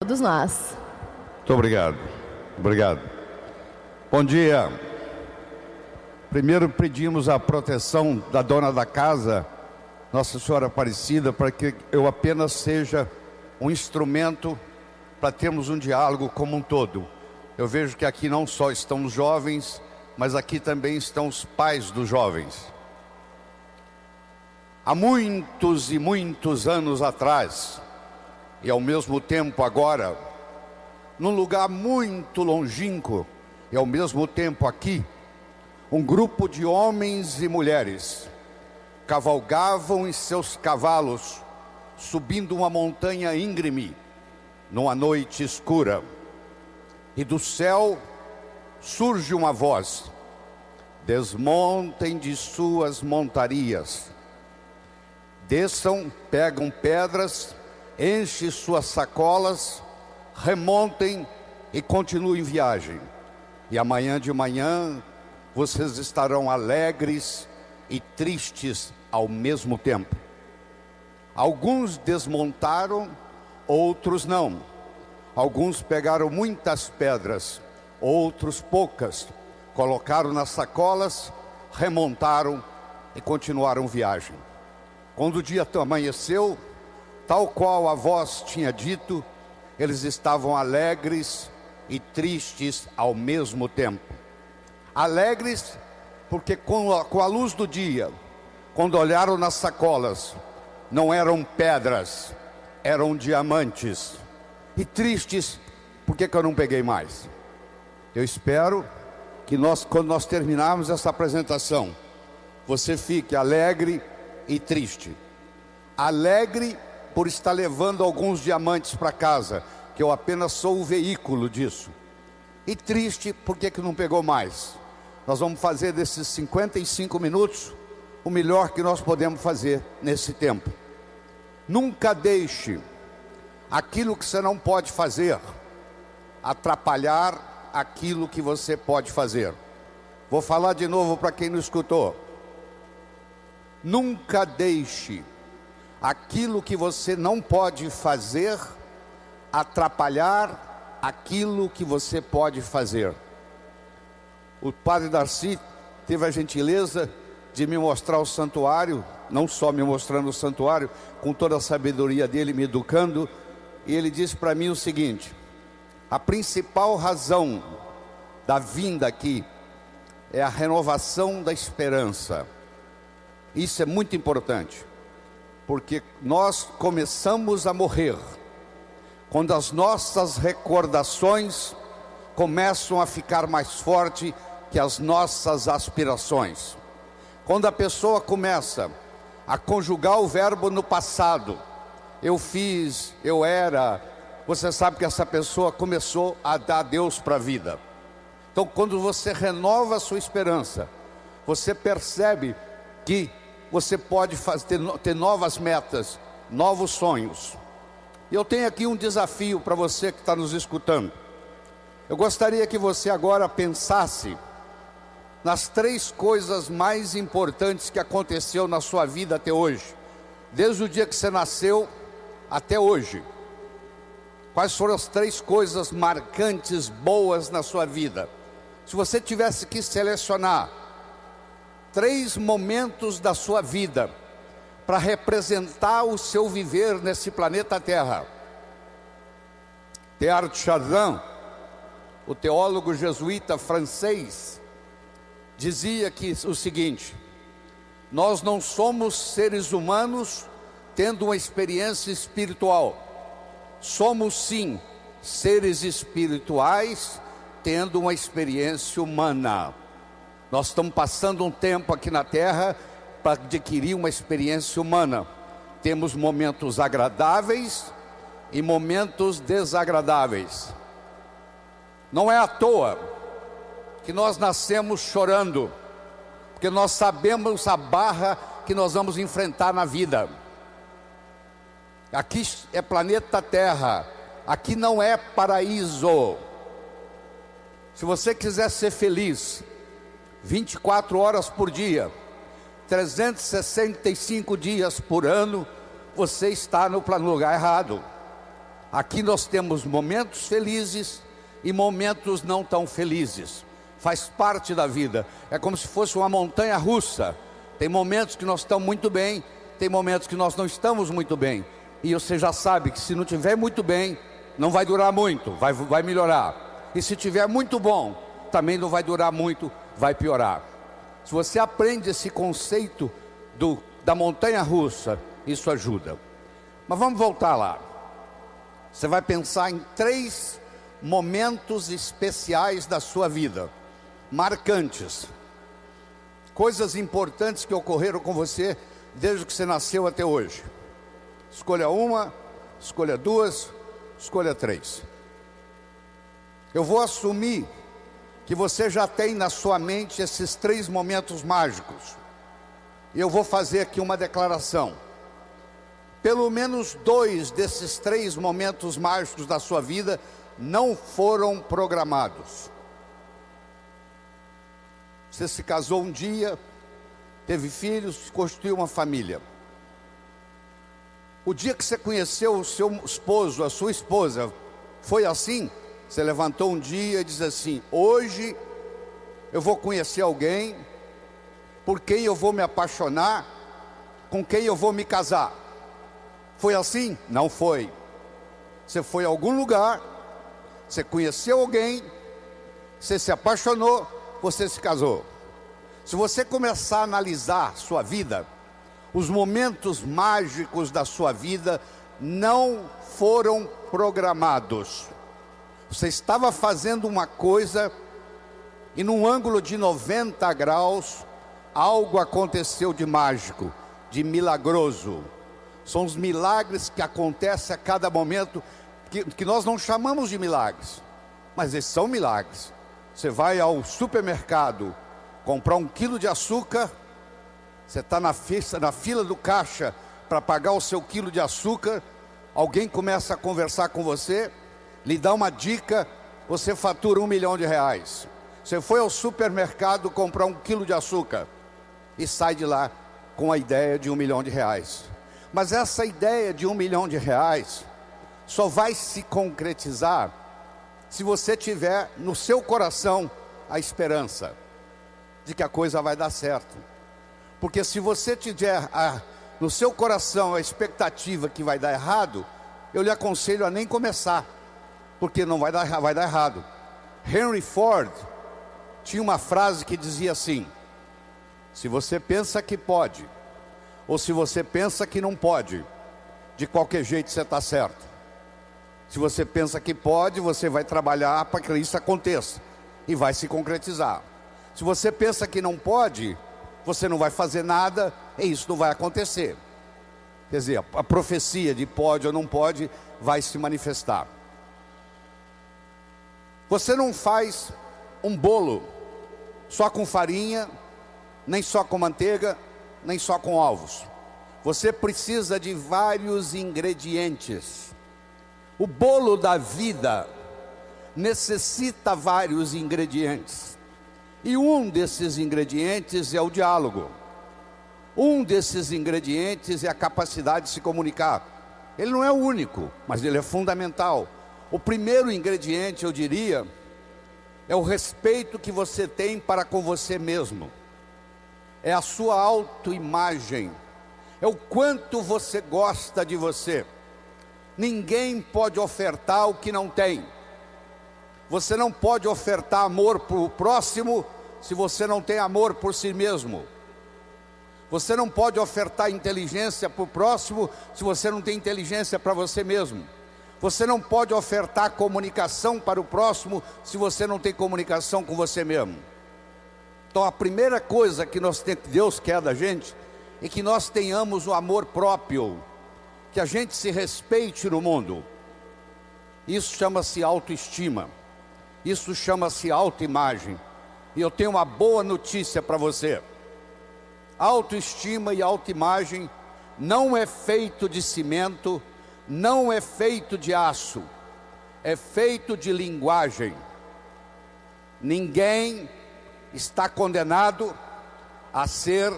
Todos nós. Muito obrigado. Obrigado. Bom dia. Primeiro pedimos a proteção da dona da casa, Nossa Senhora Aparecida, para que eu apenas seja um instrumento para termos um diálogo como um todo. Eu vejo que aqui não só estão os jovens, mas aqui também estão os pais dos jovens. Há muitos e muitos anos atrás, e ao mesmo tempo agora, num lugar muito longínquo, e ao mesmo tempo aqui, um grupo de homens e mulheres cavalgavam em seus cavalos, subindo uma montanha íngreme, numa noite escura. E do céu surge uma voz: desmontem de suas montarias, desçam, pegam pedras, enchem suas sacolas, remontem e continuem viagem. E amanhã de manhã vocês estarão alegres e tristes ao mesmo tempo. Alguns desmontaram, outros não. Alguns pegaram muitas pedras, outros poucas. Colocaram nas sacolas, remontaram e continuaram viagem. Quando o dia amanheceu, tal qual a voz tinha dito, eles estavam alegres e tristes ao mesmo tempo. Alegres porque com a luz do dia, quando olharam nas sacolas, não eram pedras, eram diamantes. E tristes porque eu não peguei mais. Eu espero que quando nós terminarmos essa apresentação, você fique alegre e triste. Alegre por estar levando alguns diamantes para casa, que eu apenas sou o veículo disso. E triste porque que não pegou mais. Nós vamos fazer desses 55 minutos o melhor que nós podemos fazer nesse tempo. Nunca deixe aquilo que você não pode fazer atrapalhar aquilo que você pode fazer. Vou falar de novo para quem não escutou. Nunca deixe aquilo que você não pode fazer atrapalhar aquilo que você pode fazer. O padre Darcy teve a gentileza de me mostrar o santuário, não só me mostrando o santuário, com toda a sabedoria dele, me educando, e ele disse para mim o seguinte: a principal razão da vinda aqui é a renovação da esperança. Isso é muito importante, porque nós começamos a morrer quando as nossas recordações começam a ficar mais fortes que as nossas aspirações. Quando a pessoa começa a conjugar o verbo no passado, eu fiz, eu era, você sabe que essa pessoa começou a dar Deus para a vida. Então, quando você renova a sua esperança, você percebe que você pode ter novas metas, novos sonhos. E eu tenho aqui um desafio para você que está nos escutando. Eu gostaria que você agora pensasse nas 3 coisas mais importantes que aconteceu na sua vida até hoje, desde o dia que você nasceu até hoje. Quais foram as 3 coisas marcantes, boas na sua vida? Se você tivesse que selecionar 3 momentos da sua vida para representar o seu viver nesse planeta Terra. Teilhard de Chardin, o teólogo jesuíta francês, dizia que o seguinte: nós não somos seres humanos tendo uma experiência espiritual. Somos sim seres espirituais tendo uma experiência humana. Nós estamos passando um tempo aqui na Terra para adquirir uma experiência humana. Temos momentos agradáveis e momentos desagradáveis. Não é à toa que nós nascemos chorando, porque nós sabemos a barra que nós vamos enfrentar na vida. Aqui é planeta Terra, aqui não é paraíso. Se você quiser ser feliz 24 horas por dia, 365 dias por ano, você está no lugar errado. Aqui nós temos momentos felizes e momentos não tão felizes. Faz parte da vida. É como se fosse uma montanha russa. Tem momentos que nós estamos muito bem, tem momentos que nós não estamos muito bem. E você já sabe que se não estiver muito bem, não vai durar muito, vai melhorar. E se estiver muito bom, também não vai durar muito, vai piorar. Se você aprende esse conceito da montanha russa, isso ajuda. Mas vamos voltar lá. Você vai pensar em 3 momentos especiais da sua vida, marcantes, coisas importantes que ocorreram com você desde que você nasceu até hoje. Escolha uma, escolha 2, escolha 3. Eu vou assumir que você já tem na sua mente esses 3 momentos mágicos. E eu vou fazer aqui uma declaração. Pelo menos 2 desses 3 momentos mágicos da sua vida não foram programados. Você se casou um dia, teve filhos, constituiu uma família. O dia que você conheceu o seu esposo, a sua esposa, foi assim? Você levantou um dia e disse assim: hoje eu vou conhecer alguém por quem eu vou me apaixonar, com quem eu vou me casar. Foi assim? Não foi. Você foi a algum lugar, você conheceu alguém, você se apaixonou, você se casou. Se você começar a analisar sua vida, os momentos mágicos da sua vida não foram programados. Você estava fazendo uma coisa e num ângulo de 90 graus, algo aconteceu de mágico, de milagroso. São os milagres que acontecem a cada momento, que nós não chamamos de milagres, mas eles são milagres. Você vai ao supermercado comprar 1 quilo de açúcar, você está na fila do caixa para pagar o seu quilo de açúcar, alguém começa a conversar com você, lhe dá uma dica, você fatura R$1 milhão. Você foi ao supermercado comprar 1 quilo de açúcar e sai de lá com a ideia de R$1 milhão. Mas essa ideia de R$1 milhão só vai se concretizar se você tiver no seu coração a esperança de que a coisa vai dar certo. Porque se você tiver no seu coração a expectativa que vai dar errado, eu lhe aconselho a nem começar, porque não vai dar errado. Henry Ford tinha uma frase que dizia assim: se você pensa que pode, ou se você pensa que não pode, de qualquer jeito você está certo. Se você pensa que pode, você vai trabalhar para que isso aconteça e vai se concretizar. Se você pensa que não pode, você não vai fazer nada e isso não vai acontecer. Quer dizer, a profecia de pode ou não pode vai se manifestar. Você não faz um bolo só com farinha, nem só com manteiga, nem só com ovos. Você precisa de vários ingredientes. O bolo da vida necessita vários ingredientes. E um desses ingredientes é o diálogo. Um desses ingredientes é a capacidade de se comunicar. Ele não é o único, mas ele é fundamental. O primeiro ingrediente, eu diria, é o respeito que você tem para com você mesmo. É a sua autoimagem. É o quanto você gosta de você. Ninguém pode ofertar o que não tem. Você não pode ofertar amor para o próximo se você não tem amor por si mesmo. Você não pode ofertar inteligência para o próximo se você não tem inteligência para você mesmo. Você não pode ofertar comunicação para o próximo se você não tem comunicação com você mesmo. Então a primeira coisa que Deus quer da gente é que nós tenhamos o amor próprio, que a gente se respeite no mundo. Isso chama-se autoestima. Isso chama-se autoimagem. E eu tenho uma boa notícia para você. Autoestima e autoimagem não é feito de cimento, não é feito de aço, é feito de linguagem. Ninguém está condenado a ser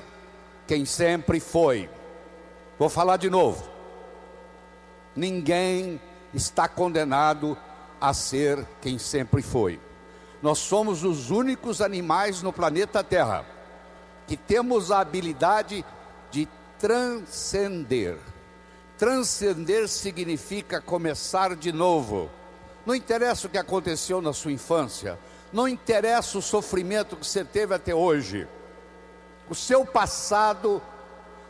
quem sempre foi. Vou falar de novo. Ninguém está condenado a ser quem sempre foi. Nós somos os únicos animais no planeta Terra que temos a habilidade de transcender. Transcender significa começar de novo. Não interessa o que aconteceu na sua infância, não interessa o sofrimento que você teve até hoje. O seu passado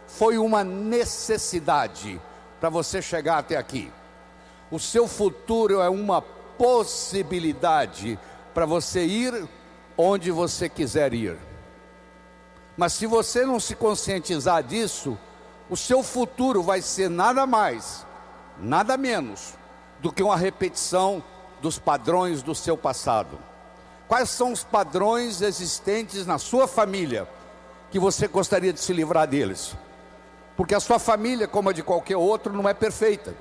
foi uma necessidade para você chegar até aqui. O seu futuro é uma possibilidade para você ir onde você quiser ir. Mas se você não se conscientizar disso, o seu futuro vai ser nada mais, nada menos do que uma repetição dos padrões do seu passado. Quais são os padrões existentes na sua família que você gostaria de se livrar deles? Porque a sua família, como a de qualquer outro, não é perfeita.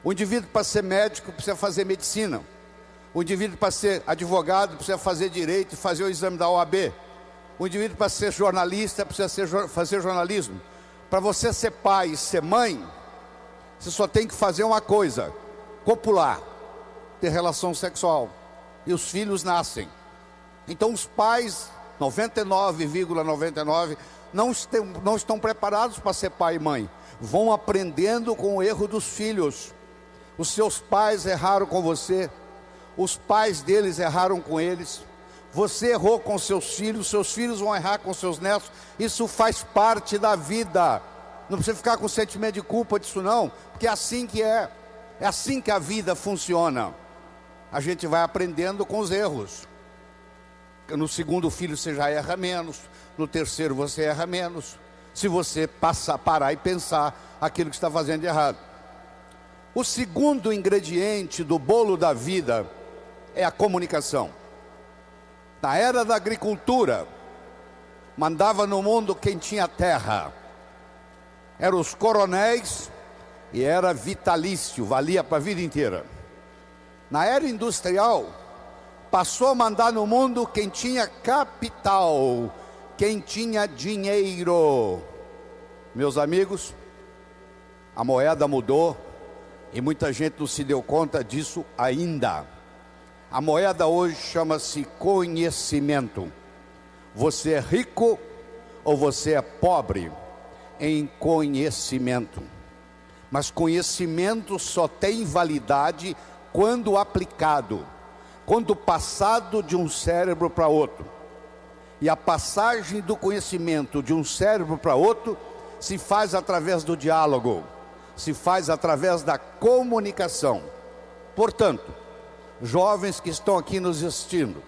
O indivíduo, para ser médico, precisa fazer medicina. O indivíduo, para ser advogado, precisa fazer direito e fazer o exame da OAB. O indivíduo, para ser jornalista, precisa fazer jornalismo. Para você ser pai e ser mãe, você só tem que fazer uma coisa: copular, ter relação sexual. E os filhos nascem. Então os pais, 99,99, não estão preparados para ser pai e mãe. Vão aprendendo com o erro dos filhos. Os seus pais erraram com você, os pais deles erraram com eles, você errou com seus filhos vão errar com seus netos. Isso faz parte da vida. Não precisa ficar com sentimento de culpa disso não, porque é assim que é assim que a vida funciona. A gente vai aprendendo com os erros. No segundo filho você já erra menos, no terceiro você erra menos, se você parar e pensar aquilo que está fazendo de errado. O segundo ingrediente do bolo da vida é a comunicação. Na era da agricultura, mandava no mundo quem tinha terra. Eram os coronéis e era vitalício, valia para a vida inteira. Na era industrial, passou a mandar no mundo quem tinha capital, quem tinha dinheiro. Meus amigos, a moeda mudou e muita gente não se deu conta disso ainda. A moeda hoje chama-se conhecimento. Você é rico ou você é pobre em conhecimento. Mas conhecimento só tem validade quando aplicado, quando passado de um cérebro para outro. E a passagem do conhecimento de um cérebro para outro se faz através do diálogo, se faz através da comunicação. Portanto, jovens que estão aqui nos assistindo,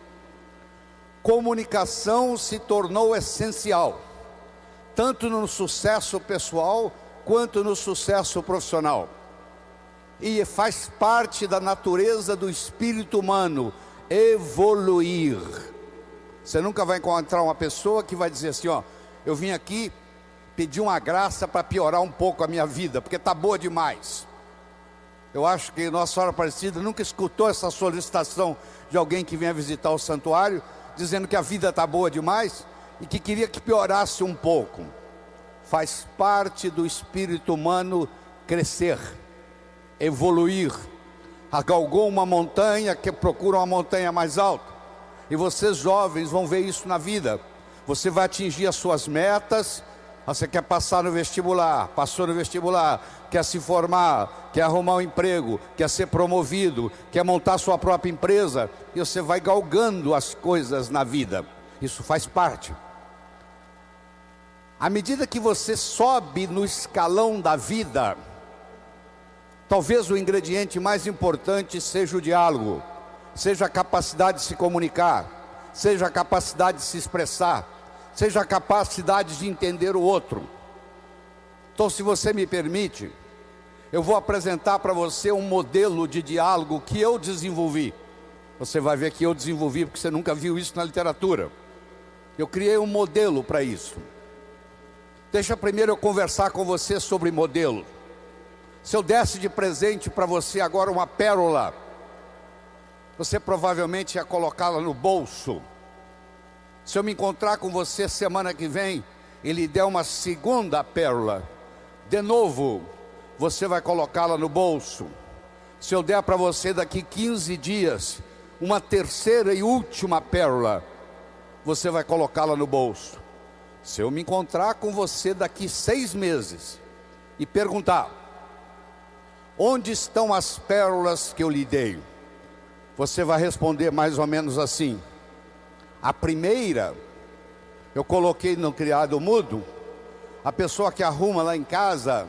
comunicação se tornou essencial, tanto no sucesso pessoal quanto no sucesso profissional. E faz parte da natureza do espírito humano evoluir. Você nunca vai encontrar uma pessoa que vai dizer assim, ó, eu vim aqui pedir uma graça para piorar um pouco a minha vida, porque está boa demais. Eu acho que Nossa Senhora Aparecida nunca escutou essa solicitação de alguém que venha visitar o santuário, dizendo que a vida está boa demais e que queria que piorasse um pouco. Faz parte do espírito humano crescer, evoluir. Galgou uma montanha, que procura uma montanha mais alta. E vocês jovens vão ver isso na vida. Você vai atingir as suas metas. Você quer passar no vestibular, passou no vestibular, quer se formar, quer arrumar um emprego, quer ser promovido, quer montar sua própria empresa, e você vai galgando as coisas na vida. Isso faz parte. À medida que você sobe no escalão da vida, talvez o ingrediente mais importante seja o diálogo, seja a capacidade de se comunicar, seja a capacidade de se expressar, seja a capacidade de entender o outro. Então, se você me permite, eu vou apresentar para você um modelo de diálogo que eu desenvolvi. Você vai ver que eu desenvolvi porque você nunca viu isso na literatura. Eu criei um modelo para isso. Deixa primeiro eu conversar com você sobre modelo. Se eu desse de presente para você agora uma pérola, você provavelmente ia colocá-la no bolso. Se eu me encontrar com você semana que vem e lhe der uma segunda pérola, de novo, você vai colocá-la no bolso. Se eu der para você daqui 15 dias uma terceira e última pérola, você vai colocá-la no bolso. Se eu me encontrar com você daqui 6 meses e perguntar: onde estão as pérolas que eu lhe dei? Você vai responder mais ou menos assim: a primeira eu coloquei no criado mudo, a pessoa que arruma lá em casa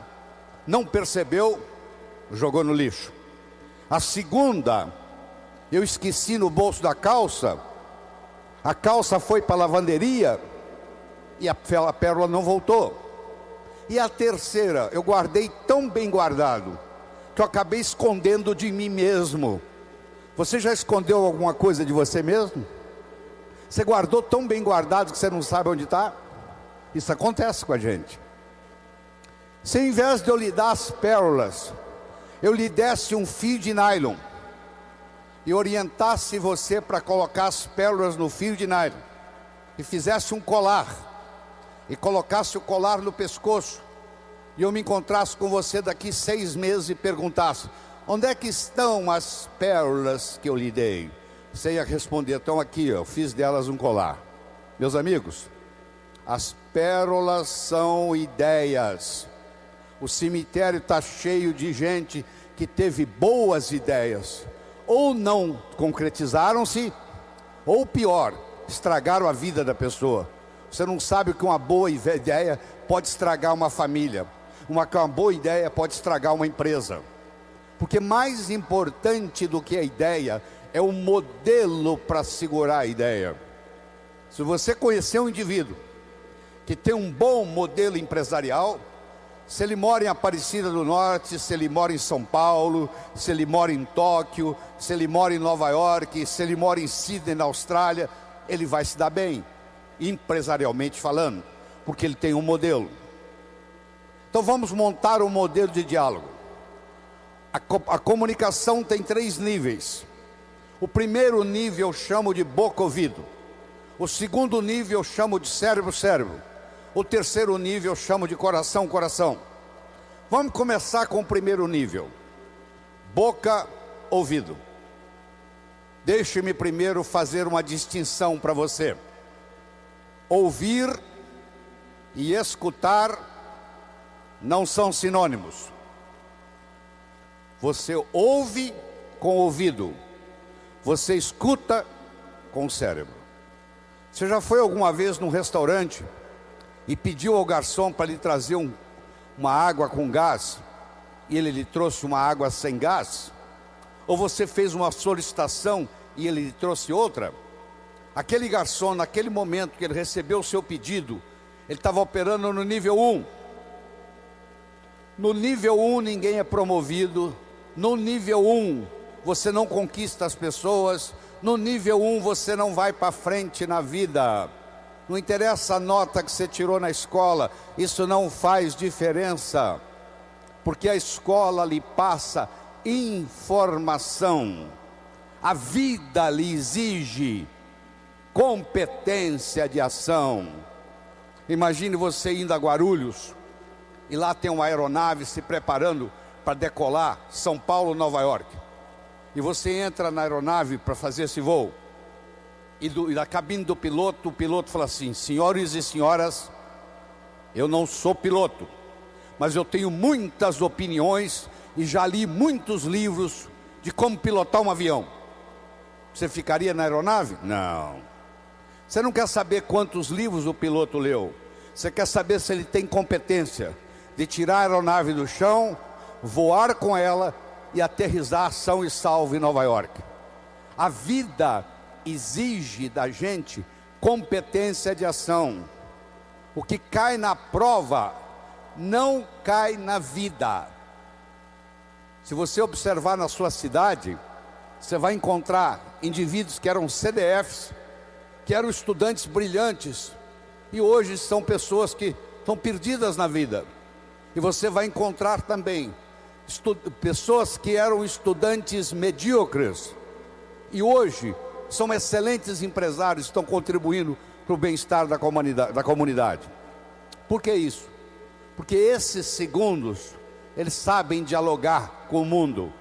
não percebeu, jogou no lixo. A segunda eu esqueci no bolso da calça, a calça foi para a lavanderia e a pérola não voltou. E a terceira eu guardei tão bem guardado que eu acabei escondendo de mim mesmo. Você já escondeu alguma coisa de você mesmo? Você guardou tão bem guardado que você não sabe onde está? Isso acontece com a gente. Se ao invés de eu lhe dar as pérolas, eu lhe desse um fio de nylon e orientasse você para colocar as pérolas no fio de nylon e fizesse um colar e colocasse o colar no pescoço, e eu me encontrasse com você daqui 6 meses e perguntasse: onde é que estão as pérolas que eu lhe dei? Você ia responder: estão aqui, eu fiz delas um colar. Meus amigos, as pérolas são ideias. O cemitério está cheio de gente que teve boas ideias, ou não concretizaram-se, ou pior, estragaram a vida da pessoa. Você não sabe que uma boa ideia pode estragar uma família, uma boa ideia pode estragar uma empresa. Porque mais importante do que a ideia é o modelo para segurar a ideia. Se você conhecer um indivíduo que tem um bom modelo empresarial, se ele mora em Aparecida do Norte, se ele mora em São Paulo, se ele mora em Tóquio, se ele mora em Nova York, se ele mora em Sydney, na Austrália, ele vai se dar bem, empresarialmente falando, porque ele tem um modelo. Então vamos montar um modelo de diálogo. A comunicação tem 3 níveis. O primeiro nível eu chamo de boca-ouvido. O segundo nível eu chamo de cérebro-cérebro. O terceiro nível eu chamo de coração-coração. Vamos começar com o primeiro nível. Boca-ouvido. Deixe-me primeiro fazer uma distinção para você. Ouvir e escutar não são sinônimos. Você ouve com o ouvido, você escuta com o cérebro. Você já foi alguma vez num restaurante e pediu ao garçom para lhe trazer uma água com gás, e ele lhe trouxe uma água sem gás? Ou você fez uma solicitação e ele lhe trouxe outra? Aquele garçom, naquele momento que ele recebeu o seu pedido, ele estava operando no nível 1. No nível 1 ninguém é promovido. No nível 1 você não conquista as pessoas. No nível 1 você não vai para frente na vida. Não interessa a nota que você tirou na escola, isso não faz diferença, porque a escola lhe passa informação. A vida lhe exige competência de ação. Imagine você indo a Guarulhos, e lá tem uma aeronave se preparando para decolar São Paulo, Nova York. E você entra na aeronave para fazer esse voo. E da cabine do piloto, o piloto fala assim: senhores e senhoras, eu não sou piloto, mas eu tenho muitas opiniões e já li muitos livros de como pilotar um avião. Você ficaria na aeronave? Não. Você não quer saber quantos livros o piloto leu. Você quer saber se ele tem competência de tirar a aeronave do chão, voar com ela e aterrissar são e salvo em Nova York. A vida exige da gente competência de ação. O que cai na prova não cai na vida. Se você observar na sua cidade, você vai encontrar indivíduos que eram CDFs, que eram estudantes brilhantes, e hoje são pessoas que estão perdidas na vida. E você vai encontrar também pessoas que eram estudantes medíocres, e hoje são excelentes empresários, estão contribuindo para o bem-estar da comunidade. Por que isso? Porque esses segundos eles sabem dialogar com o mundo,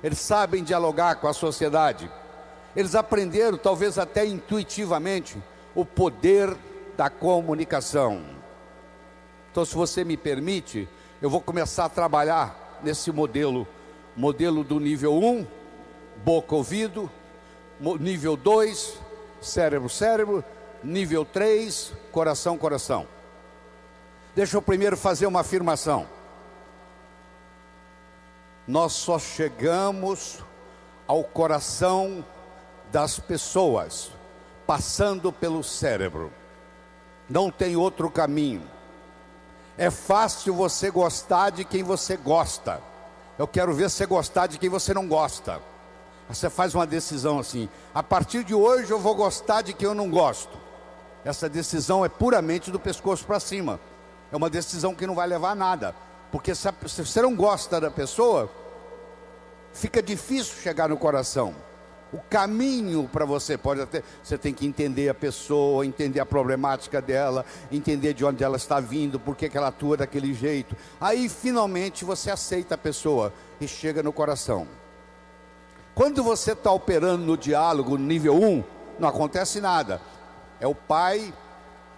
eles sabem dialogar com a sociedade, eles aprenderam, talvez até intuitivamente, o poder da comunicação. Então, se você me permite, eu vou começar a trabalhar nesse modelo do nível 1, boca, ouvido, nível 2, cérebro, cérebro, nível 3, coração, coração. Deixa eu primeiro fazer uma afirmação. Nós só chegamos ao coração das pessoas passando pelo cérebro. Não tem outro caminho. É fácil você gostar de quem você gosta. Eu quero ver você gostar de quem você não gosta. Você faz uma decisão assim: a partir de hoje eu vou gostar de quem eu não gosto. Essa decisão é puramente do pescoço para cima. É uma decisão que não vai levar a nada. Porque se você não gosta da pessoa, fica difícil chegar no coração. O caminho para você você tem que entender a pessoa, entender a problemática dela, entender de onde ela está vindo, por que ela atua daquele jeito. Aí finalmente você aceita a pessoa e chega no coração. Quando você está operando no diálogo no nível 1, não acontece nada. É o pai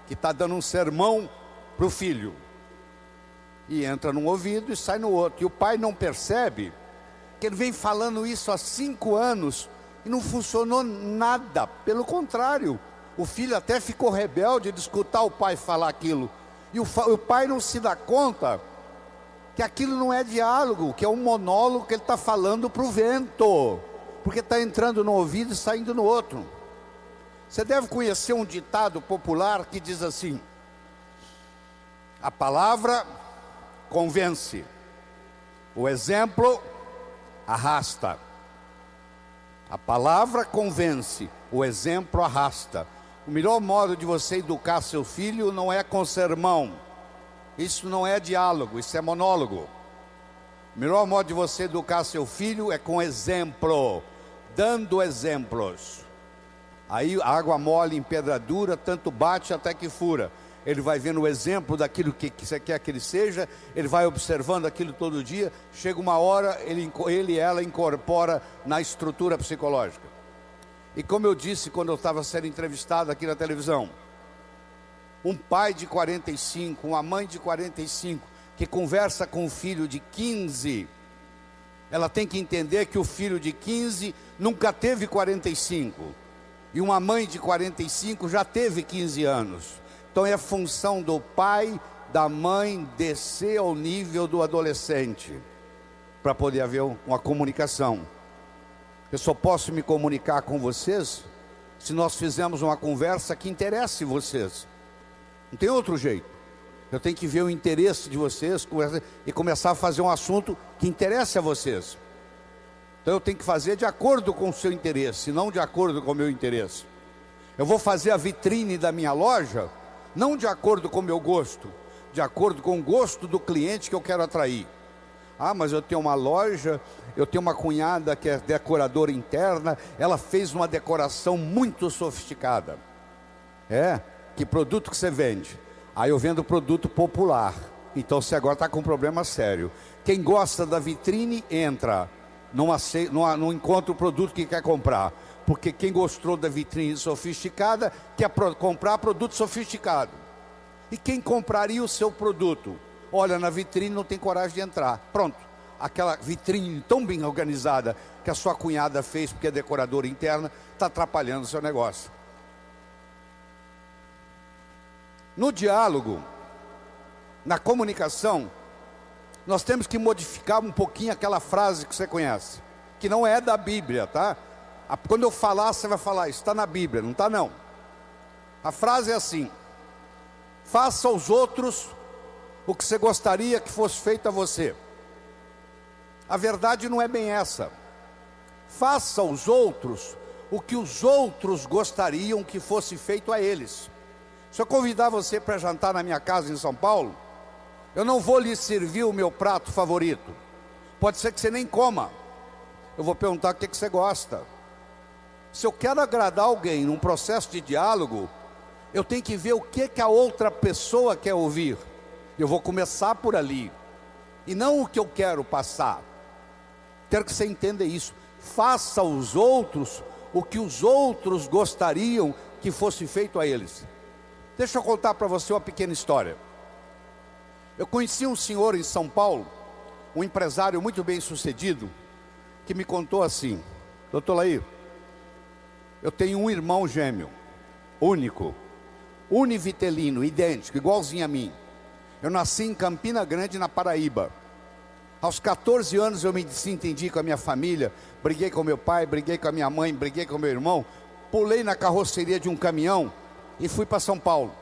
que está dando um sermão para o filho, e entra num ouvido e sai no outro, e o pai não percebe que ele vem falando isso há 5 anos e não funcionou nada. Pelo contrário, o filho até ficou rebelde de escutar o pai falar aquilo, e o pai não se dá conta que aquilo não é diálogo, que é um monólogo que ele está falando para o vento, porque está entrando no ouvido e saindo no outro. Você deve conhecer um ditado popular que diz assim: a palavra convence, o exemplo arrasta. A palavra convence, o exemplo arrasta. O melhor modo de você educar seu filho não é com sermão. Isso não é diálogo, isso é monólogo. O melhor modo de você educar seu filho é com exemplo, dando exemplos. Aí a água mole em pedra dura, tanto bate até que fura. Ele vai vendo o exemplo daquilo que você quer que ele seja, ele vai observando aquilo todo dia, chega uma hora, ele e ela incorpora na estrutura psicológica. E como eu disse quando eu estava sendo entrevistado aqui na televisão, um pai de 45, uma mãe de 45, que conversa com um filho de 15, ela tem que entender que o filho de 15 nunca teve 45, e uma mãe de 45 já teve 15 anos. Então é função do pai, da mãe, descer ao nível do adolescente, para poder haver uma comunicação. Eu só posso me comunicar com vocês se nós fizermos uma conversa que interesse vocês. Não tem outro jeito. Eu tenho que ver o interesse de vocês e começar a fazer um assunto que interesse a vocês. Então eu tenho que fazer de acordo com o seu interesse, não de acordo com o meu interesse. Eu vou fazer a vitrine da minha loja não de acordo com o meu gosto, de acordo com o gosto do cliente que eu quero atrair. Ah, mas eu tenho uma loja, eu tenho uma cunhada que é decoradora interna, ela fez uma decoração muito sofisticada. Que produto que você vende? Aí eu vendo produto popular. Então você agora está com um problema sério. Quem gosta da vitrine entra, não encontra o produto que quer comprar. Porque quem gostou da vitrine sofisticada quer comprar produto sofisticado. E quem compraria o seu produto? Olha na vitrine, não tem coragem de entrar. Pronto, aquela vitrine tão bem organizada que a sua cunhada fez porque é decoradora interna, está atrapalhando o seu negócio. No diálogo, na comunicação, nós temos que modificar um pouquinho aquela frase que você conhece, que não é da Bíblia, tá? Quando eu falar, você vai falar, isso está na Bíblia, não está não. A frase é assim: faça aos outros o que você gostaria que fosse feito a você. A verdade não é bem essa. Faça aos outros o que os outros gostariam que fosse feito a eles. Se eu convidar você para jantar na minha casa em São Paulo, eu não vou lhe servir o meu prato favorito. Pode ser que você nem coma. Eu vou perguntar o que você gosta. Se eu quero agradar alguém num processo de diálogo, eu tenho que ver o que a outra pessoa quer ouvir. Eu vou começar por ali. e não o que eu quero passar. Quero que você entenda isso. Faça aos outros o que os outros gostariam que fosse feito a eles. Deixa eu contar para você uma pequena história. Eu conheci um senhor em São Paulo, um empresário muito bem sucedido, que me contou assim: doutor Laí, eu tenho um irmão gêmeo, único, univitelino, idêntico, igualzinho a mim. Eu nasci em Campina Grande, na Paraíba. Aos 14 anos eu me desentendi com a minha família, briguei com meu pai, briguei com a minha mãe, briguei com meu irmão, pulei na carroceria de um caminhão e fui para São Paulo.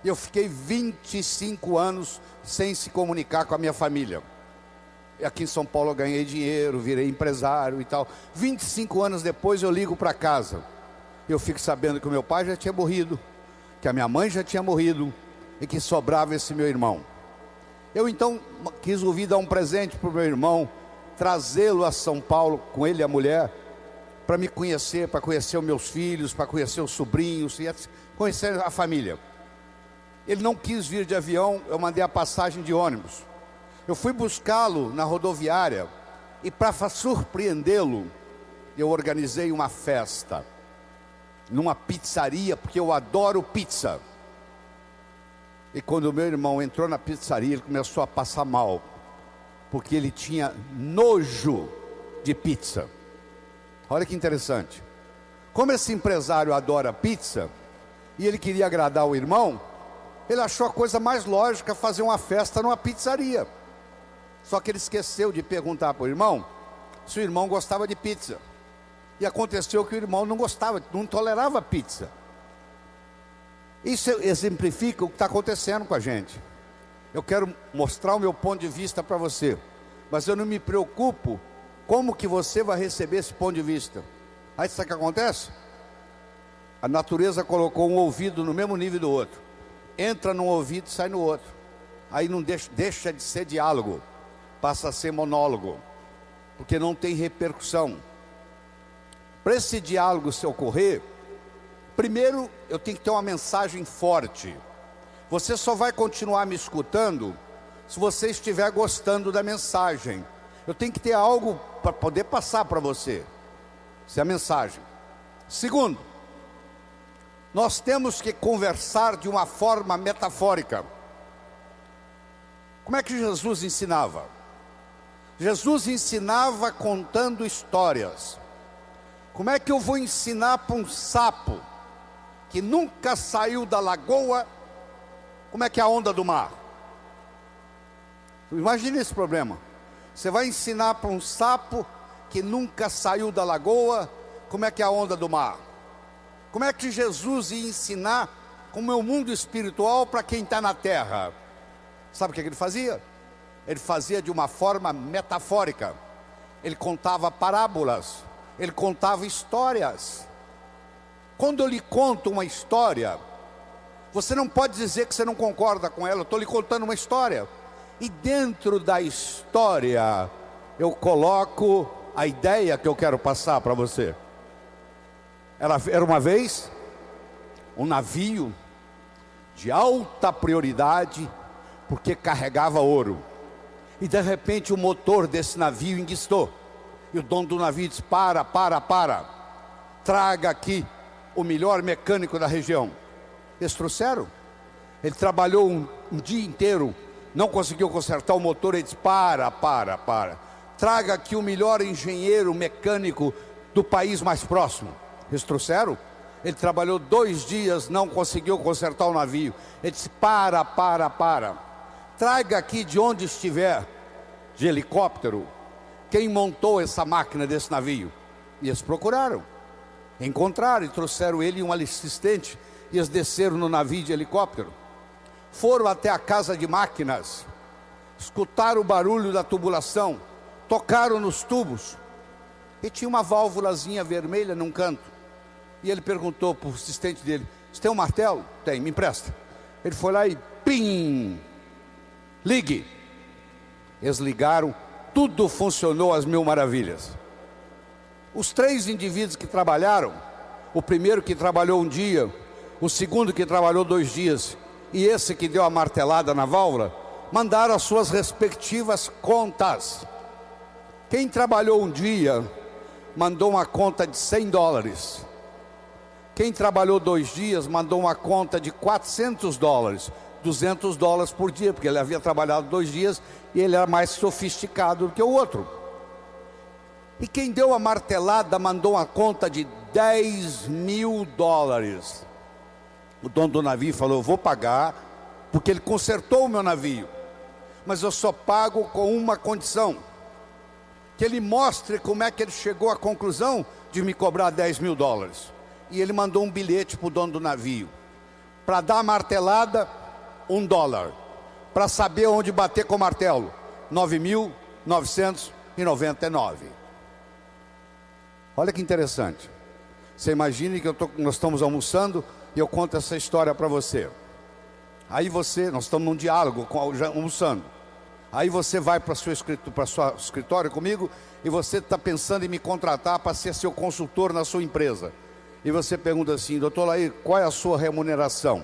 Eu fiquei 25 anos sem se comunicar com a minha família. Aqui em São Paulo eu ganhei dinheiro, virei empresário e tal. 25 anos depois eu ligo para casa. Eu fico sabendo que o meu pai já tinha morrido, que a minha mãe já tinha morrido e que sobrava esse meu irmão. Eu então resolvi dar um presente para o meu irmão, trazê-lo a São Paulo, com ele e a mulher, para me conhecer, para conhecer os meus filhos, para conhecer os sobrinhos, e conhecer a família. Ele não quis vir de avião, eu mandei a passagem de ônibus. Eu fui buscá-lo na rodoviária e, para surpreendê-lo, eu organizei uma festa numa pizzaria, porque eu adoro pizza. E quando o meu irmão entrou na pizzaria, ele começou a passar mal, porque ele tinha nojo de pizza. Olha que interessante. Como esse empresário adora pizza, e ele queria agradar o irmão, ele achou a coisa mais lógica fazer uma festa numa pizzaria. Só que ele esqueceu de perguntar para o irmão se o irmão gostava de pizza. E aconteceu que o irmão não gostava, não tolerava pizza. Isso exemplifica o que está acontecendo com a gente. Eu quero mostrar o meu ponto de vista para você, mas eu não me preocupo como que você vai receber esse ponto de vista. Aí sabe o que acontece? A natureza colocou um ouvido no mesmo nível do outro. Entra num ouvido e sai no outro. Aí não deixa de ser diálogo, passa a ser monólogo, porque não tem repercussão. Para esse diálogo se ocorrer, primeiro eu tenho que ter uma mensagem forte. Você só vai continuar me escutando se você estiver gostando da mensagem. Eu tenho que ter algo para poder passar para você. Essa é a mensagem. Segundo, nós temos que conversar de uma forma metafórica. Como é que Jesus ensinava? Jesus ensinava contando histórias. Como é que eu vou ensinar para um sapo que nunca saiu da lagoa como é que é a onda do mar? Imagine esse problema. Você vai ensinar para um sapo que nunca saiu da lagoa como é que é a onda do mar? Como é que Jesus ia ensinar como é o mundo espiritual para quem está na terra? Sabe o que ele fazia? Ele fazia de uma forma metafórica. Ele contava parábolas, ele contava histórias. Quando eu lhe conto uma história, você não pode dizer que você não concorda com ela. Eu estou lhe contando uma história, e dentro da história eu coloco a ideia que eu quero passar para você. Era uma vez um navio de alta prioridade, porque carregava ouro, e de repente o motor desse navio enguiçou, e o dono do navio disse: para, traga aqui o melhor mecânico da região. Eles trouxeram. Ele trabalhou um dia inteiro, não conseguiu consertar o motor. Ele disse: para, traga aqui o melhor engenheiro mecânico do país mais próximo. Eles trouxeram. Ele trabalhou 2 dias, não conseguiu consertar o navio. Ele disse: para, traga aqui de onde estiver, de helicóptero, quem montou essa máquina desse navio. E eles procuraram, encontraram e trouxeram ele e um assistente. E eles desceram no navio de helicóptero, foram até a casa de máquinas, escutaram o barulho da tubulação, tocaram nos tubos, e tinha uma válvulazinha vermelha num canto. E ele perguntou para o assistente dele: você tem um martelo? Tem, me empresta. Ele foi lá e pim, ligue. Eles ligaram, tudo funcionou às mil maravilhas. Os 3 indivíduos que trabalharam, o primeiro que trabalhou um dia, o segundo que trabalhou 2 dias, e esse que deu a martelada na válvula, mandaram as suas respectivas contas. Quem trabalhou um dia mandou uma conta de $100. Quem trabalhou 2 dias mandou uma conta de $400, $200 por dia, porque ele havia trabalhado 2 dias e ele era mais sofisticado do que o outro. E quem deu a martelada mandou uma conta de $10.000. O dono do navio falou: eu vou pagar, porque ele consertou o meu navio, mas eu só pago com uma condição: que ele mostre como é que ele chegou à conclusão de me cobrar $10.000. E ele mandou um bilhete para o dono do navio: para dar a martelada, $1. Para saber onde bater com o martelo, 9.999. Olha que interessante. Você imagine que nós estamos almoçando e eu conto essa história para você. Aí nós estamos num diálogo, almoçando. Aí você vai para o seu escritório comigo e você está pensando em me contratar para ser seu consultor na sua empresa. E você pergunta assim: doutor Lair, qual é a sua remuneração?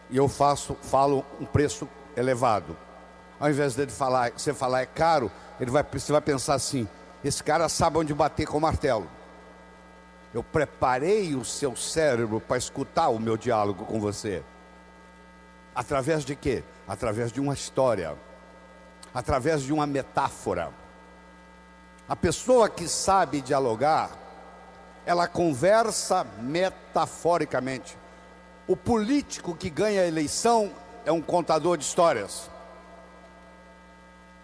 E eu falo um preço elevado. Ao invés de você falar é caro, você vai pensar assim: esse cara sabe onde bater com o martelo. Eu preparei o seu cérebro para escutar o meu diálogo com você. Através de quê? Através de uma história, através de uma metáfora. A pessoa que sabe dialogar, ela conversa metaforicamente. O político que ganha a eleição é um contador de histórias.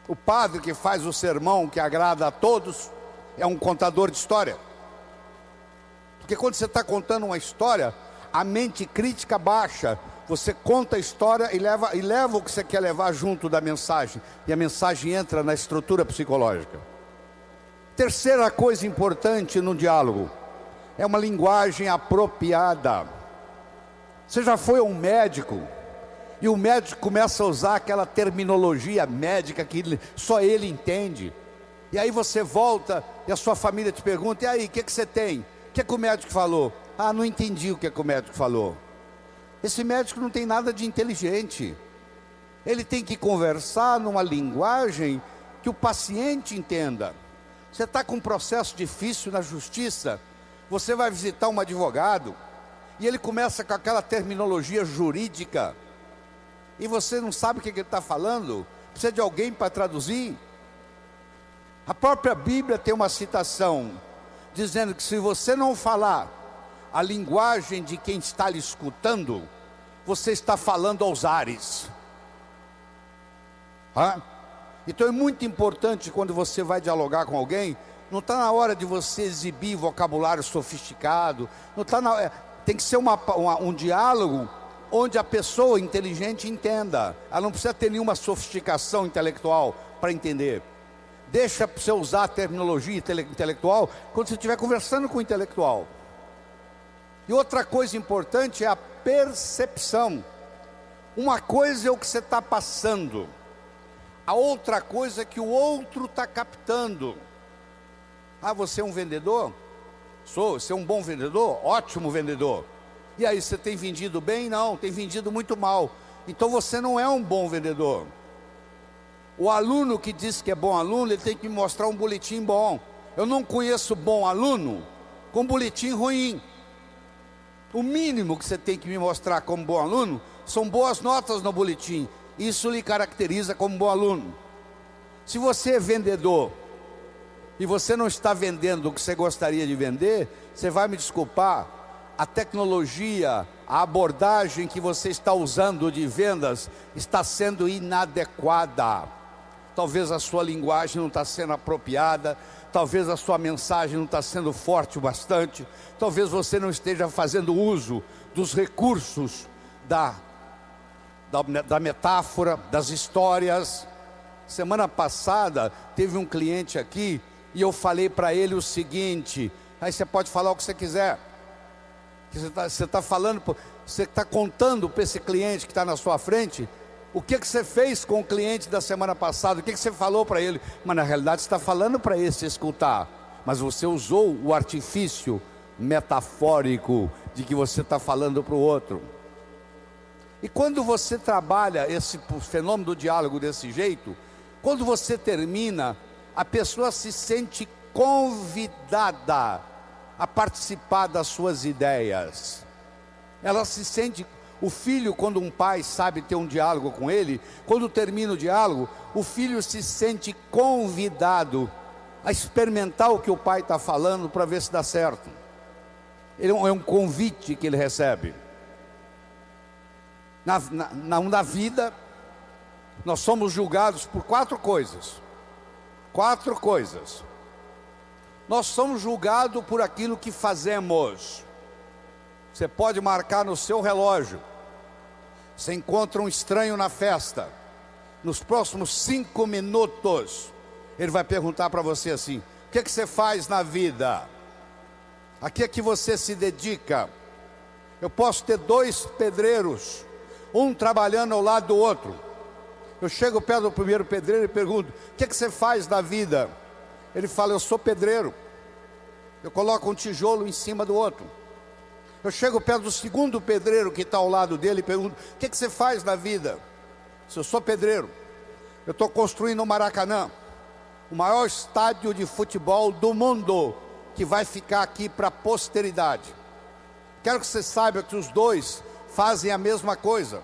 O padre que faz o sermão que agrada a todos é um contador de história. Porque quando você está contando uma história, a mente crítica baixa. Você conta a história e leva o que você quer levar junto da mensagem. E a mensagem entra na estrutura psicológica. Terceira coisa importante no diálogo é uma linguagem apropriada. Você já foi a um médico e o médico começa a usar aquela terminologia médica que só ele entende. E aí você volta e a sua família te pergunta: e aí, o que você tem? O que o médico falou? Ah, não entendi o que o médico falou. Esse médico não tem nada de inteligente. Ele tem que conversar numa linguagem que o paciente entenda. Você está com um processo difícil na justiça, você vai visitar um advogado e ele começa com aquela terminologia jurídica e você não sabe o que ele está falando, precisa de alguém para traduzir. A própria Bíblia tem uma citação dizendo que se você não falar a linguagem de quem está lhe escutando, você está falando aos ares. Então é muito importante, quando você vai dialogar com alguém, não está na hora de você exibir vocabulário sofisticado, não está tem que ser um diálogo onde a pessoa inteligente entenda. Ela não precisa ter nenhuma sofisticação intelectual para entender. Deixa você usar a terminologia intelectual quando você estiver conversando com o intelectual. E outra coisa importante é a percepção. Uma coisa é o que você está passando, a outra coisa é que o outro está captando. Ah, você é um vendedor? Sou. Você é um bom vendedor? Ótimo vendedor. E aí, você tem vendido bem? Não, tem vendido muito mal. Então você não é um bom vendedor. O aluno que diz que é bom aluno, ele tem que me mostrar um boletim bom. Eu não conheço bom aluno com boletim ruim. O mínimo que você tem que me mostrar como bom aluno são boas notas no boletim. Isso lhe caracteriza como bom aluno. Se você é vendedor e você não está vendendo o que você gostaria de vender, você vai me desculpar, a tecnologia, a abordagem que você está usando de vendas está sendo inadequada. Talvez a sua linguagem não está sendo apropriada, talvez a sua mensagem não está sendo forte o bastante, talvez você não esteja fazendo uso dos recursos da metáfora, das histórias. Semana passada teve um cliente aqui e eu falei para ele o seguinte: aí você pode falar o que você quiser, que você está falando, você está contando para esse cliente que está na sua frente o que você fez com o cliente da semana passada, o que você falou para ele. Mas na realidade você está falando para esse escutar, mas você usou o artifício metafórico de que você está falando para o outro. E quando você trabalha esse fenômeno do diálogo desse jeito, quando você termina, a pessoa se sente convidada a participar das suas ideias. Ela se sente, o filho, quando um pai sabe ter um diálogo com ele, quando termina o diálogo, o filho se sente convidado a experimentar o que o pai está falando para ver se dá certo. É um convite que ele recebe. Na vida, nós somos julgados por 4 coisas. 4 coisas. Nós somos julgados por aquilo que fazemos. Você pode marcar no seu relógio. Você encontra um estranho na festa. Nos próximos 5 minutos, ele vai perguntar para você assim: o que é que você faz na vida? A que é que você se dedica? Eu posso ter 2 pedreiros, um trabalhando ao lado do outro. Eu chego perto do primeiro pedreiro e pergunto: o que é que você faz da vida? Ele fala: eu sou pedreiro. Eu coloco um tijolo em cima do outro. Eu chego perto do segundo pedreiro que está ao lado dele e pergunto: o que é que você faz da vida? Eu sou pedreiro. Eu estou construindo o Maracanã, o maior estádio de futebol do mundo, que vai ficar aqui para a posteridade. Quero que você saiba que os 2 fazem a mesma coisa.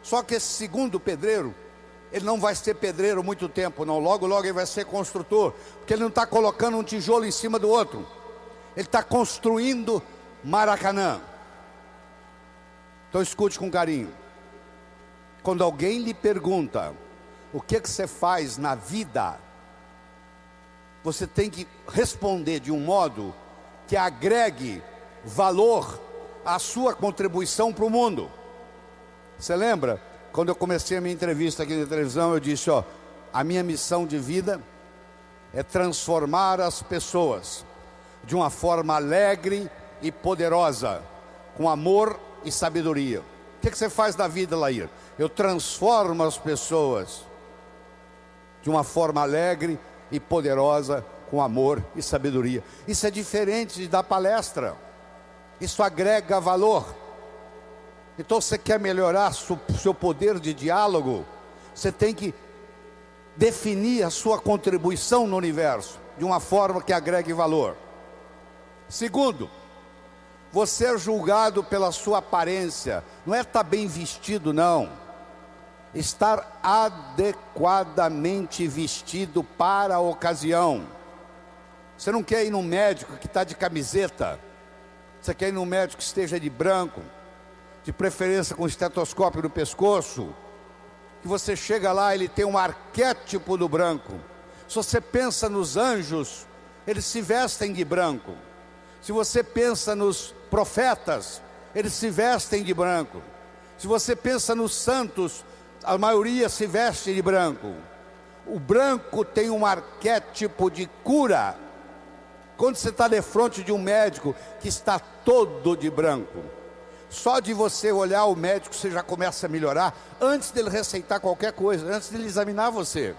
Só que esse segundo pedreiro, ele não vai ser pedreiro muito tempo, não. Logo, logo ele vai ser construtor, porque ele não está colocando um tijolo em cima do outro. Ele está construindo Maracanã. Então escute com carinho. Quando alguém lhe pergunta: o que que você faz na vida? Você tem que responder de um modo que agregue valor à sua contribuição para o mundo. Você lembra? Quando eu comecei a minha entrevista aqui na televisão, eu disse: ó, a minha missão de vida é transformar as pessoas de uma forma alegre e poderosa, com amor e sabedoria. O que você faz da vida, Lair? Eu transformo as pessoas de uma forma alegre e poderosa, com amor e sabedoria. Isso é diferente de dar palestra. Isso agrega valor. Então, você quer melhorar seu poder de diálogo, você tem que definir a sua contribuição no universo de uma forma que agregue valor. Segundo, você é julgado pela sua aparência. Não é estar bem vestido, não. Estar adequadamente vestido para a ocasião. Você não quer ir num médico que está de camiseta. Você quer ir num médico que esteja de branco, de preferência com estetoscópio no pescoço. Que você chega lá, ele tem um arquétipo do branco. Se você pensa nos anjos, eles se vestem de branco. Se você pensa nos profetas, eles se vestem de branco. Se você pensa nos santos, a maioria se veste de branco. O branco tem um arquétipo de cura. Quando você está de frente de um médico que está todo de branco, só de você olhar o médico você já começa a melhorar, antes dele receitar qualquer coisa, antes dele examinar você.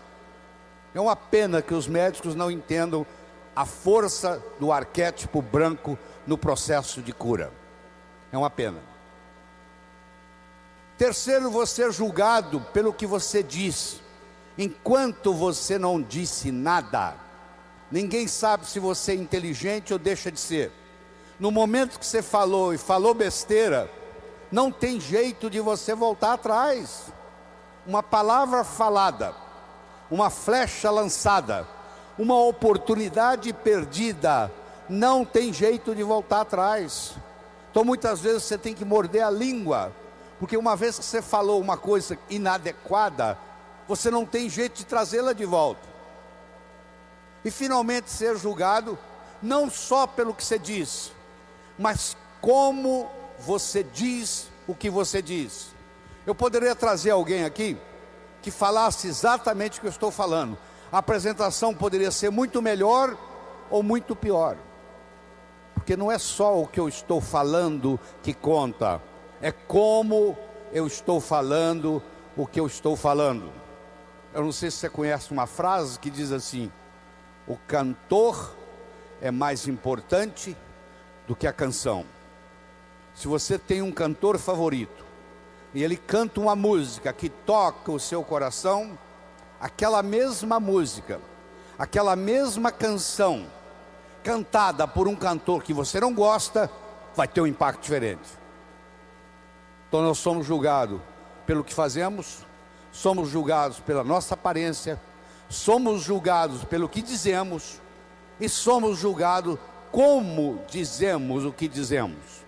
É uma pena que os médicos não entendam a força do arquétipo branco no processo de cura. É uma pena. Terceiro, você é julgado pelo que você diz. Enquanto você não disse nada, ninguém sabe se você é inteligente ou deixa de ser. No momento que você falou e falou besteira, não tem jeito de você voltar atrás. Uma palavra falada, uma flecha lançada, uma oportunidade perdida, não tem jeito de voltar atrás. Então muitas vezes você tem que morder a língua, porque uma vez que você falou uma coisa inadequada, você não tem jeito de trazê-la de volta. E finalmente ser julgado, não só pelo que você diz, mas como você diz o que você diz. Eu poderia trazer alguém aqui que falasse exatamente o que eu estou falando. A apresentação poderia ser muito melhor ou muito pior, porque não é só o que eu estou falando que conta, é como eu estou falando o que eu estou falando. Eu não sei se você conhece uma frase que diz assim: o cantor é mais importante do que a canção. Se você tem um cantor favorito, e ele canta uma música que toca o seu coração, aquela mesma música, aquela mesma canção, cantada por um cantor que você não gosta, vai ter um impacto diferente. Então nós somos julgados pelo que fazemos, somos julgados pela nossa aparência, somos julgados pelo que dizemos e somos julgados como dizemos o que dizemos.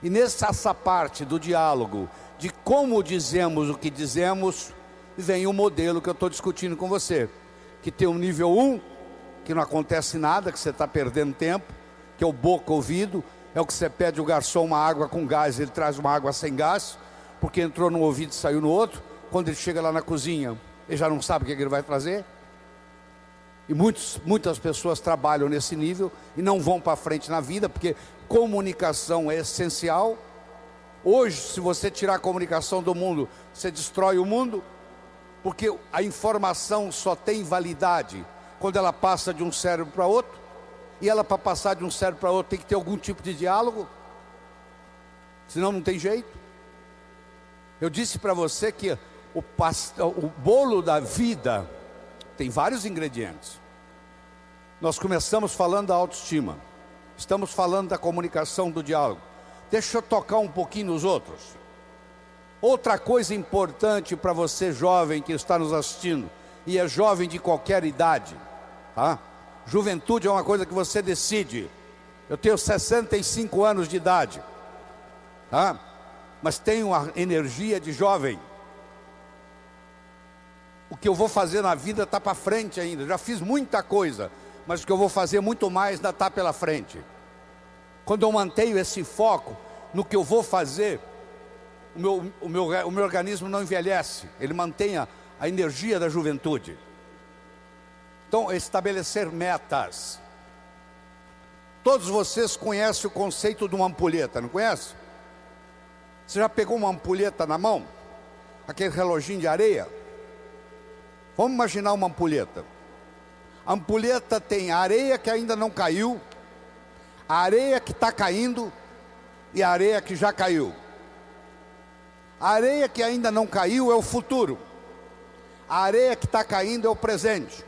E nessa parte do diálogo de como dizemos o que dizemos, vem o modelo que eu estou discutindo com você, que tem um nível 1, que não acontece nada, que você está perdendo tempo, que é o boca-ouvido, é o que você pede o garçom uma água com gás, ele traz uma água sem gás, porque entrou num ouvido e saiu no outro. Quando ele chega lá na cozinha, ele já não sabe o que ele vai trazer. E muitas pessoas trabalham nesse nível e não vão para frente na vida, porque comunicação é essencial. Hoje, se você tirar a comunicação do mundo, você destrói o mundo, porque a informação só tem validade quando ela passa de um cérebro para outro, e ela, para passar de um cérebro para outro, tem que ter algum tipo de diálogo, senão não tem jeito. Eu disse para você que o bolo da vida tem vários ingredientes. Nós começamos falando da autoestima, estamos falando da comunicação, do diálogo. Deixa eu tocar um pouquinho nos outros. Outra coisa importante para você jovem que está nos assistindo, e é jovem de qualquer idade, tá? Juventude é uma coisa que você decide. Eu tenho 65 anos de idade, tá? Mas tenho a energia de jovem. O que eu vou fazer na vida está para frente ainda. Já fiz muita coisa, mas o que eu vou fazer muito mais ainda está pela frente. Quando eu mantenho esse foco no que eu vou fazer, o meu organismo não envelhece, ele mantém a energia da juventude. Então, estabelecer metas. Todos vocês conhecem o conceito de uma ampulheta, não conhece? Você já pegou uma ampulheta na mão? Aquele reloginho de areia? Vamos imaginar uma ampulheta. A ampulheta tem a areia que ainda não caiu, a areia que está caindo e a areia que já caiu. A areia que ainda não caiu é o futuro. A areia que está caindo é o presente.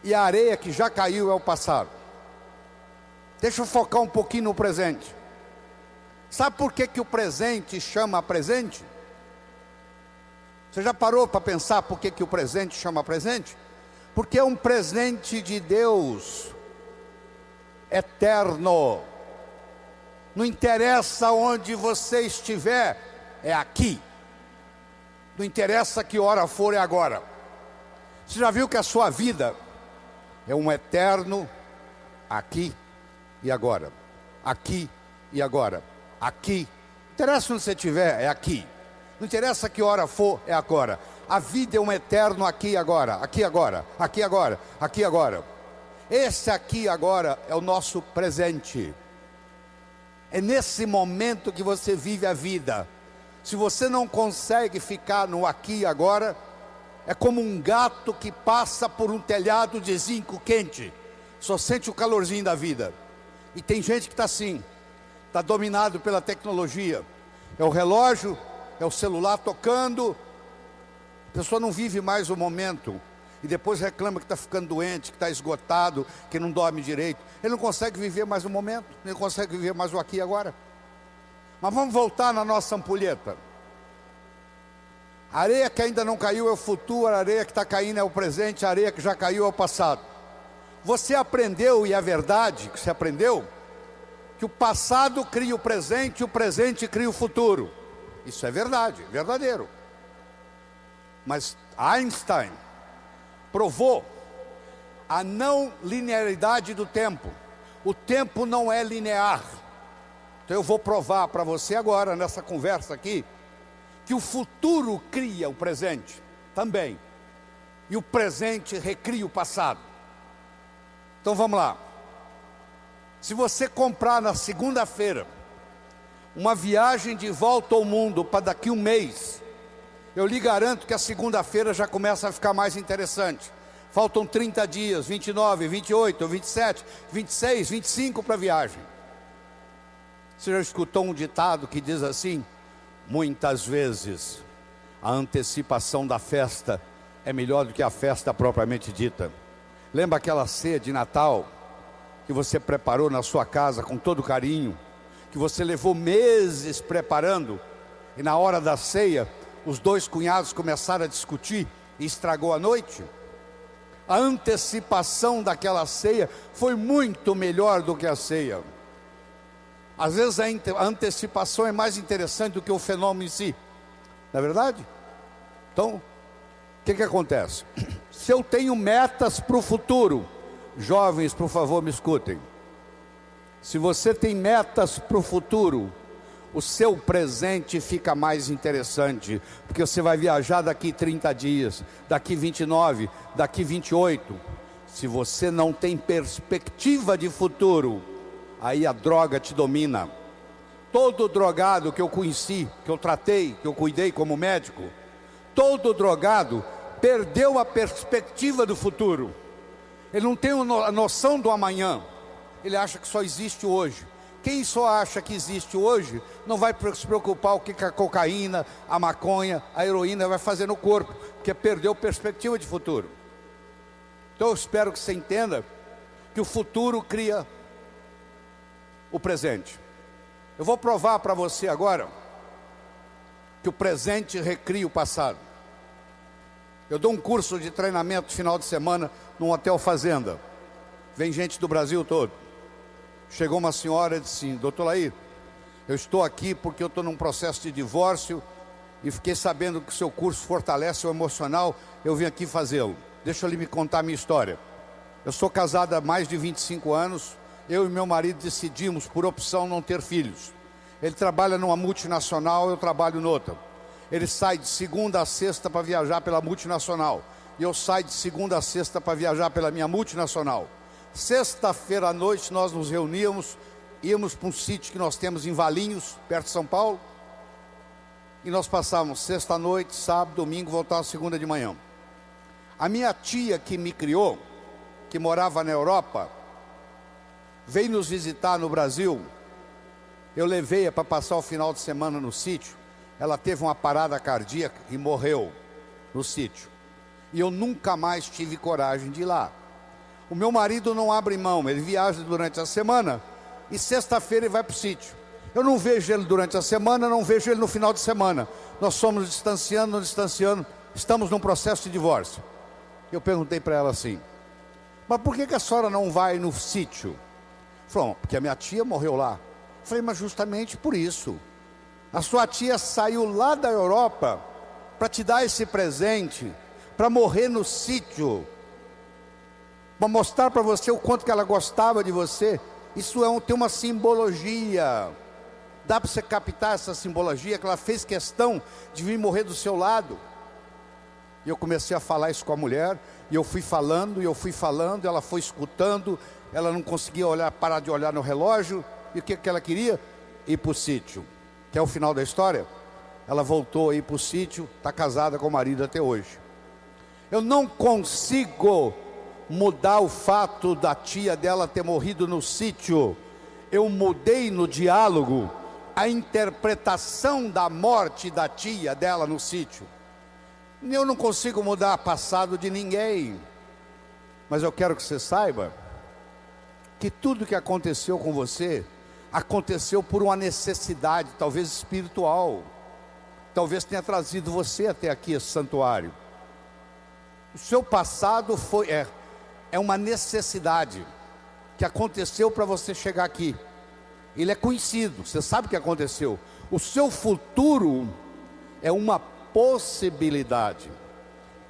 E a areia que já caiu é o passado. Deixa eu focar um pouquinho no presente. Sabe por que o presente chama presente? Você já parou para pensar por que o presente chama presente? Porque é um presente de Deus, eterno. Não interessa onde você estiver, é aqui. Não interessa que hora for, é agora. Você já viu que a sua vida é um eterno aqui e agora? Aqui e agora? Aqui. Não interessa onde você estiver, é aqui. Não interessa que hora for, é agora. A vida é um eterno aqui e agora, aqui agora, aqui agora, aqui agora. Esse aqui agora é o nosso presente. É nesse momento que você vive a vida. Se você não consegue ficar no aqui e agora, é como um gato que passa por um telhado de zinco quente, só sente o calorzinho da vida. E tem gente que está assim, está dominado pela tecnologia. É o relógio, é o celular tocando. A pessoa não vive mais o momento. E depois reclama que está ficando doente, que está esgotado, que não dorme direito. Ele não consegue viver mais o momento, nem consegue viver mais o aqui e agora. Mas vamos voltar na nossa ampulheta. A areia que ainda não caiu é o futuro, a areia que está caindo é o presente, a areia que já caiu é o passado. Você aprendeu, e é verdade que você aprendeu, que o passado cria o presente cria o futuro. Isso é verdade, verdadeiro. Mas Einstein provou a não linearidade do tempo. O tempo não é linear. Então eu vou provar para você agora, nessa conversa aqui, que o futuro cria o presente também. E o presente recria o passado. Então vamos lá. Se você comprar na segunda-feira uma viagem de volta ao mundo para daqui um mês, eu lhe garanto que a segunda-feira já começa a ficar mais interessante. Faltam 30 dias, 29, 28, 27, 26, 25 para a viagem. Você já escutou um ditado que diz assim: Muitas vezes a antecipação da festa é melhor do que a festa propriamente dita. Lembra aquela ceia de Natal que você preparou na sua casa com todo carinho, que você levou meses preparando, e na hora da ceia os dois cunhados começaram a discutir e estragou a noite? A antecipação daquela ceia foi muito melhor do que a ceia. Às vezes a antecipação é mais interessante do que o fenômeno em si, não é verdade? Então, o que acontece? Se eu tenho metas para o futuro, jovens, por favor, me escutem. Se você tem metas para o futuro, o seu presente fica mais interessante, porque você vai viajar daqui 30 dias, daqui 29, daqui 28. Se você não tem perspectiva de futuro, aí a droga te domina. Todo drogado que eu conheci, que eu tratei, que eu cuidei como médico, todo drogado perdeu a perspectiva do futuro. Ele não tem a noção do amanhã. Ele acha que só existe hoje. Quem só acha que existe hoje não vai se preocupar o que a cocaína, a maconha, a heroína vai fazer no corpo, porque perdeu perspectiva de futuro. Então eu espero que você entenda que o futuro cria o presente. Eu vou provar para você agora que o presente recria o passado. Eu dou um curso de treinamento final de semana num hotel fazenda. Vem gente do Brasil todo. Chegou uma senhora e disse assim: doutor Laí, eu estou aqui porque eu estou num processo de divórcio e fiquei sabendo que o seu curso fortalece o emocional, eu vim aqui fazê-lo. Deixa eu lhe me contar a minha história. Eu sou casado há mais de 25 anos, eu e meu marido decidimos por opção não ter filhos. Ele trabalha numa multinacional, eu trabalho noutra. Ele sai de segunda a sexta para viajar pela multinacional, e eu saio de segunda a sexta para viajar pela minha multinacional. Sexta-feira à noite nós nos reuníamos, íamos para um sítio que nós temos em Valinhos, perto de São Paulo, e nós passávamos sexta à noite, sábado, domingo, voltávamos segunda de manhã. A minha tia que me criou, que morava na Europa, veio nos visitar no Brasil. Eu levei-a para passar o final de semana no sítio. Ela teve uma parada cardíaca e morreu no sítio. E eu nunca mais tive coragem de ir lá. O meu marido não abre mão, ele viaja durante a semana e sexta-feira ele vai para o sítio. Eu não vejo ele durante a semana, não vejo ele no final de semana. Nós somos distanciando, estamos num processo de divórcio. Eu perguntei para ela assim: mas por que a senhora não vai no sítio? Falou: porque a minha tia morreu lá. Falei: mas justamente por isso. A sua tia saiu lá da Europa para te dar esse presente, para morrer no sítio, para mostrar para você o quanto que ela gostava de você. Isso tem uma simbologia. Dá para você captar essa simbologia, que ela fez questão de vir morrer do seu lado. E eu comecei a falar isso com a mulher, e eu fui falando, ela foi escutando, ela não conseguia parar de olhar no relógio. E o que ela queria? Ir para o sítio. Que é o final da história. Ela voltou a ir para o sítio, está casada com o marido até hoje. Eu não consigo mudar o fato da tia dela ter morrido no sítio. Eu mudei no diálogo a interpretação da morte da tia dela no sítio. Eu não consigo mudar o passado de ninguém, mas eu quero que você saiba que tudo que aconteceu com você aconteceu por uma necessidade, talvez espiritual. Talvez tenha trazido você até aqui, esse santuário. O seu passado é uma necessidade que aconteceu para você chegar aqui. Ele é conhecido, você sabe o que aconteceu. O seu futuro é uma possibilidade,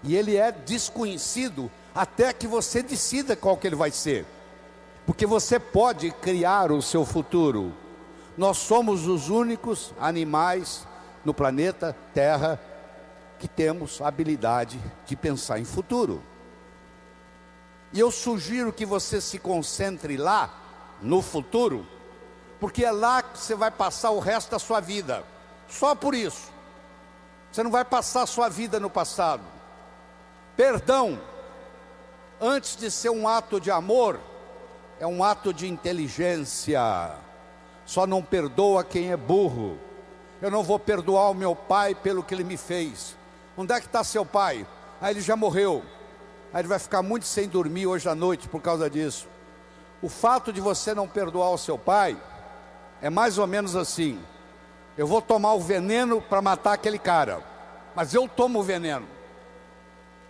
e ele é desconhecido até que você decida qual que ele vai ser, porque você pode criar o seu futuro. Nós somos os únicos animais no planeta Terra que temos a habilidade de pensar em futuro. E eu sugiro que você se concentre lá no futuro, porque é lá que você vai passar o resto da sua vida. Só por isso. Você não vai passar a sua vida no passado. Perdão, antes de ser um ato de amor, é um ato de inteligência. Só não perdoa quem é burro. eu não vou perdoar o meu pai pelo que ele me fez. Onde é que está seu pai? Aí ele já morreu. Aí ele vai ficar muito sem dormir hoje à noite por causa disso. O fato de você não perdoar o seu pai é mais ou menos assim: eu vou tomar o veneno para matar aquele cara, mas eu tomo o veneno.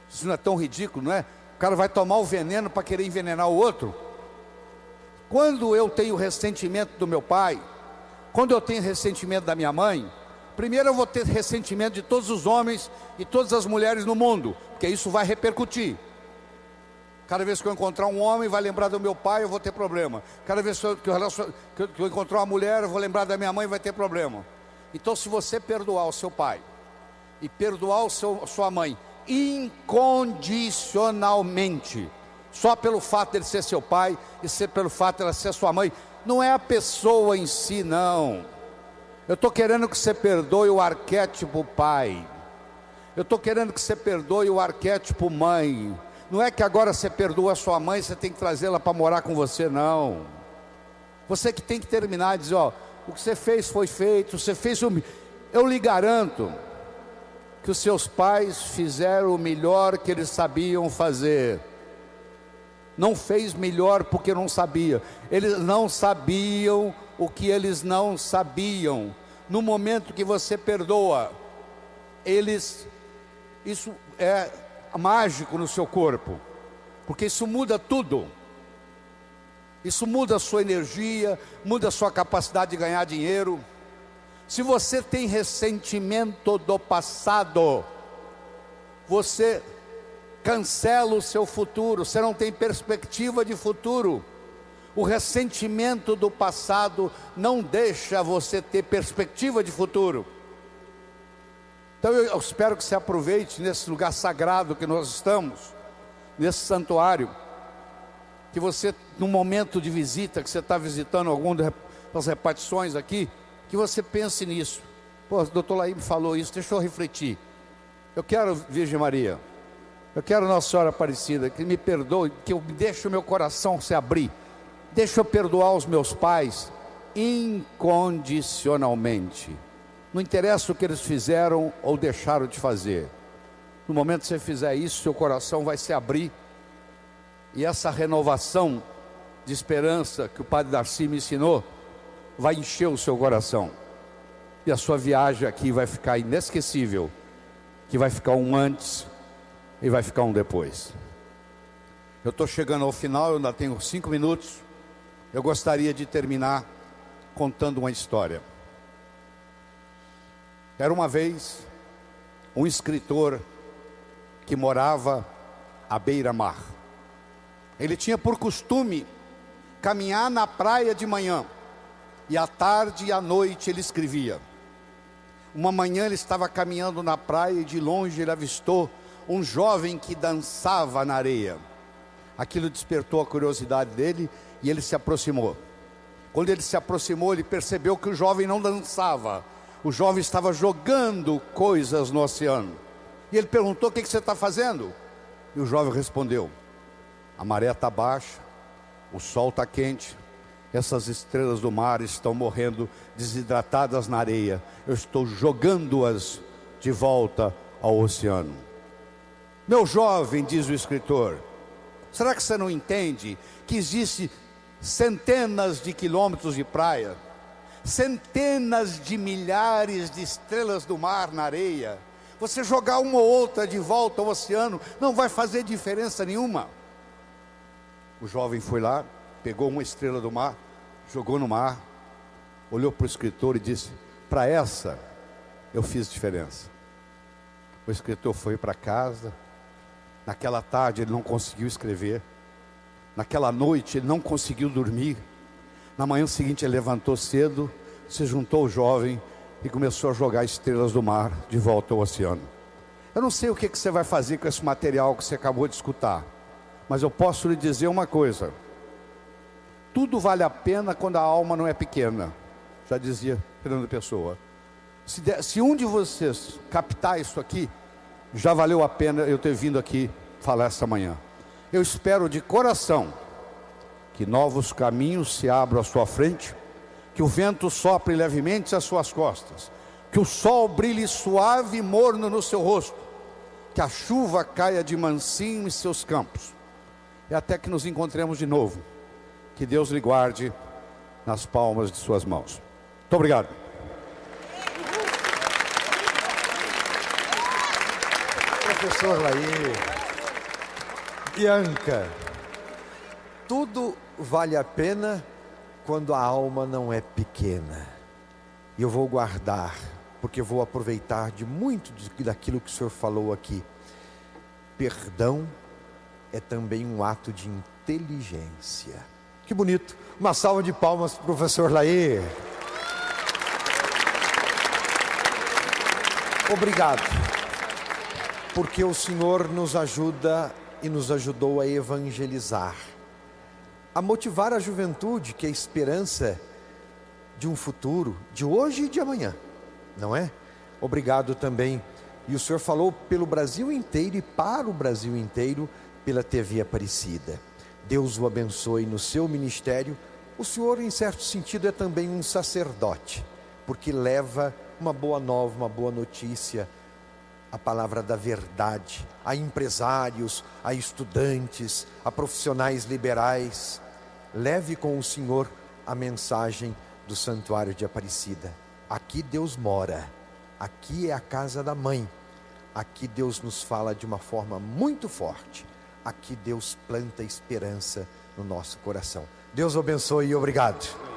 Isso não é tão ridículo, não é? O cara vai tomar o veneno para querer envenenar o outro. Quando eu tenho ressentimento do meu pai, quando eu tenho ressentimento da minha mãe, primeiro eu vou ter ressentimento de todos os homens e todas as mulheres no mundo, porque isso vai repercutir. Cada vez que eu encontrar um homem, vai lembrar do meu pai, eu vou ter problema. Cada vez que eu encontrar uma mulher, eu vou lembrar da minha mãe, vai ter problema. Então, se você perdoar o seu pai e perdoar sua mãe incondicionalmente, só pelo fato dele ser seu pai e pelo fato dela ser sua mãe, não é a pessoa em si, não. Eu estou querendo que você perdoe o arquétipo pai. Eu estou querendo que você perdoe o arquétipo mãe. Não é que agora você perdoa a sua mãe, você tem que trazê-la para morar com você, não. Você que tem que terminar e dizer, ó, o que você fez foi feito, você fez o... Eu lhe garanto que os seus pais fizeram o melhor que eles sabiam fazer. Não fez melhor porque não sabia. Eles não sabiam o que eles não sabiam. No momento que você perdoa, isso é mágico no seu corpo, porque isso muda tudo. Isso muda a sua energia, muda a sua capacidade de ganhar dinheiro. Se você tem ressentimento do passado, você cancela o seu futuro, você não tem perspectiva de futuro. O ressentimento do passado não deixa você ter perspectiva de futuro. Então eu espero que você aproveite nesse lugar sagrado que nós estamos, nesse santuário, que você, no momento de visita, que você está visitando alguma das repartições aqui, que você pense nisso. Pô, o doutor Laí me falou isso, deixa eu refletir. Eu quero, Virgem Maria, eu quero Nossa Senhora Aparecida, que me perdoe, que eu deixe o meu coração se abrir. Deixa eu perdoar os meus pais incondicionalmente. Não interessa o que eles fizeram ou deixaram de fazer. No momento que você fizer isso, seu coração vai se abrir. E essa renovação de esperança que o Padre Darcy me ensinou, vai encher o seu coração. E a sua viagem aqui vai ficar inesquecível. Que vai ficar um antes e vai ficar um depois. Eu estou chegando ao final, eu ainda tenho 5 minutos. Eu gostaria de terminar contando uma história. Era uma vez um escritor que morava à beira-mar. Ele tinha por costume caminhar na praia de manhã, e à tarde e à noite ele escrevia. Uma manhã ele estava caminhando na praia e de longe ele avistou um jovem que dançava na areia. Aquilo despertou a curiosidade dele e ele se aproximou. Quando ele se aproximou, ele percebeu que o jovem não dançava. O jovem estava jogando coisas no oceano. E ele perguntou: o que você está fazendo? E o jovem respondeu: a maré está baixa, o sol está quente, essas estrelas do mar estão morrendo desidratadas na areia. Eu estou jogando-as de volta ao oceano. Meu jovem, diz o escritor, será que você não entende que existe centenas de quilômetros de praia, centenas de milhares de estrelas do mar na areia? Você jogar uma ou outra de volta ao oceano não vai fazer diferença nenhuma. O jovem foi lá, pegou uma estrela do mar, jogou no mar, olhou para o escritor e disse: para essa eu fiz diferença. O escritor foi para casa. Naquela tarde ele não conseguiu escrever. Naquela noite ele não conseguiu dormir. Na manhã seguinte ele levantou cedo, se juntou ao jovem e começou a jogar estrelas do mar de volta ao oceano. Eu não sei o que você vai fazer com esse material que você acabou de escutar, mas eu posso lhe dizer uma coisa: tudo vale a pena quando a alma não é pequena. Já dizia Fernando Pessoa. Se um de vocês captar isso aqui, já valeu a pena eu ter vindo aqui falar essa manhã. Eu espero de coração que novos caminhos se abram à sua frente, que o vento sopre levemente às suas costas, que o sol brilhe suave e morno no seu rosto, que a chuva caia de mansinho em seus campos, e até que nos encontremos de novo. Que Deus lhe guarde nas palmas de suas mãos. Muito obrigado. Professor Laí, Bianca, tudo vale a pena quando a alma não é pequena. E eu vou guardar, porque eu vou aproveitar de muito daquilo que o senhor falou aqui. Perdão é também um ato de inteligência. Que bonito. Uma salva de palmas para o professor Laí. Obrigado, porque o Senhor nos ajuda e nos ajudou a evangelizar, a motivar a juventude, que é a esperança de um futuro, de hoje e de amanhã, não é? Obrigado também. E o Senhor falou pelo Brasil inteiro e para o Brasil inteiro pela TV Aparecida. Deus o abençoe no seu ministério. O Senhor, em certo sentido, é também um sacerdote, porque leva uma boa nova, uma boa notícia, a palavra da verdade, a empresários, a estudantes, a profissionais liberais. Leve com o Senhor a mensagem do Santuário de Aparecida. Aqui Deus mora, aqui é a casa da mãe, aqui Deus nos fala de uma forma muito forte, aqui Deus planta esperança no nosso coração. Deus o abençoe e obrigado.